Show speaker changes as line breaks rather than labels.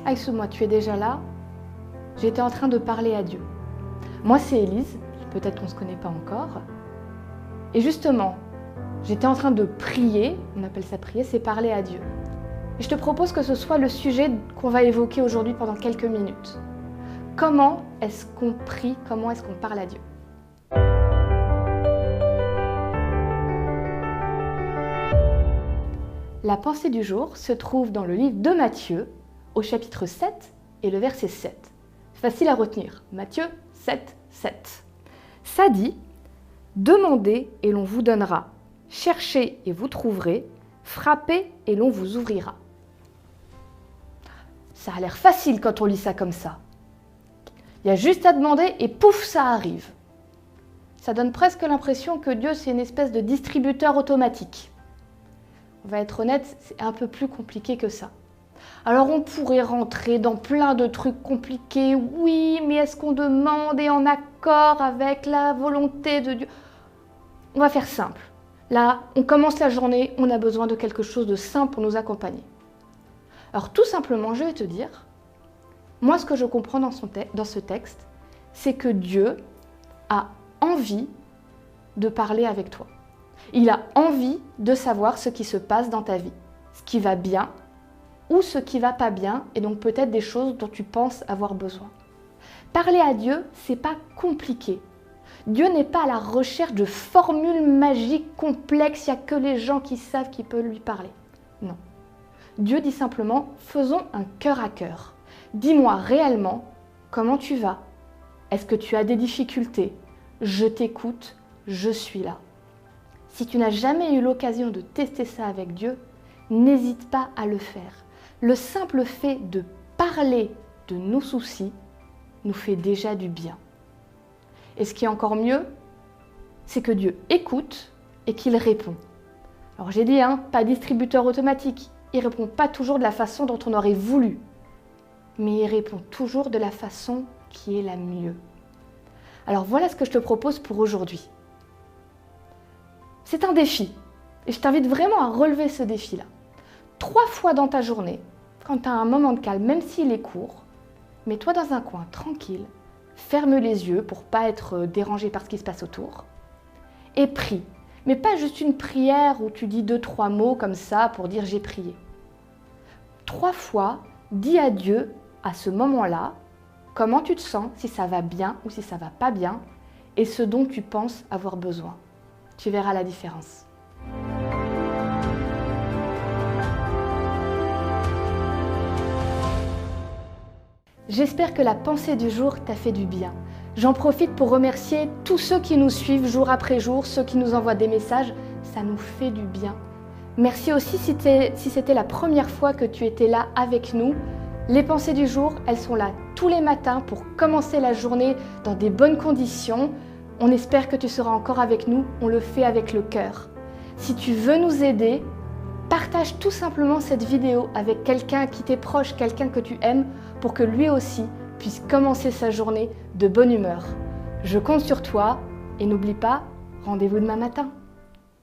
Aïssouma, tu es déjà là? J'étais en train de parler à Dieu. Moi, c'est Élise, peut-être qu'on ne se connaît pas encore. Et justement, j'étais en train de prier, on appelle ça prier, c'est parler à Dieu. Et je te propose que ce soit le sujet qu'on va évoquer aujourd'hui pendant quelques minutes. Comment est-ce qu'on prie? Comment est-ce qu'on parle à Dieu? La pensée du jour se trouve dans le livre de Matthieu, au chapitre 7 et le verset 7. Facile à retenir, Matthieu 7, 7. Ça dit « Demandez et l'on vous donnera, cherchez et vous trouverez, frappez et l'on vous ouvrira ». Ça a l'air facile quand on lit ça comme ça. Il y a juste à demander et pouf, ça arrive. Ça donne presque l'impression que Dieu, c'est une espèce de distributeur automatique. On va être honnête, c'est un peu plus compliqué que ça. Alors on pourrait rentrer dans plein de trucs compliqués. Oui, mais est-ce qu'on demande et en accord avec la volonté de Dieu? On va faire simple. Là, on commence la journée, on a besoin de quelque chose de simple pour nous accompagner. Alors tout simplement, je vais te dire, moi ce que je comprends dans ce texte, c'est que Dieu a envie de parler avec toi. Il a envie de savoir ce qui se passe dans ta vie, ce qui va bien ou ce qui va pas bien, et donc peut-être des choses dont tu penses avoir besoin. Parler à Dieu, c'est pas compliqué. Dieu n'est pas à la recherche de formules magiques complexes, il n'y a que les gens qui savent qui peuvent lui parler. Non. Dieu dit simplement, faisons un cœur à cœur. Dis-moi réellement comment tu vas. Est-ce que tu as des difficultés? Je t'écoute, je suis là. Si tu n'as jamais eu l'occasion de tester ça avec Dieu, n'hésite pas à le faire. Le simple fait de parler de nos soucis nous fait déjà du bien. Et ce qui est encore mieux, c'est que Dieu écoute et qu'il répond. Alors j'ai dit, pas distributeur automatique. Il ne répond pas toujours de la façon dont on aurait voulu, mais il répond toujours de la façon qui est la mieux. Alors voilà ce que je te propose pour aujourd'hui. C'est un défi, et je t'invite vraiment à relever ce défi-là. 3 fois dans ta journée, quand tu as un moment de calme, même s'il est court, mets-toi dans un coin tranquille, ferme les yeux pour ne pas être dérangé par ce qui se passe autour, et prie. Mais pas juste une prière où tu dis 2-3 mots comme ça pour dire j'ai prié. 3 fois, dis à Dieu à ce moment-là comment tu te sens, si ça va bien ou si ça va pas bien, et ce dont tu penses avoir besoin. Tu verras la différence. J'espère que la pensée du jour t'a fait du bien. J'en profite pour remercier tous ceux qui nous suivent jour après jour, ceux qui nous envoient des messages, ça nous fait du bien. Merci aussi si c'était la première fois que tu étais là avec nous. Les pensées du jour, elles sont là tous les matins pour commencer la journée dans des bonnes conditions. On espère que tu seras encore avec nous, on le fait avec le cœur. Si tu veux nous aider, partage tout simplement cette vidéo avec quelqu'un qui t'est proche, quelqu'un que tu aimes, pour que lui aussi puisse commencer sa journée de bonne humeur. Je compte sur toi et n'oublie pas, rendez-vous demain matin.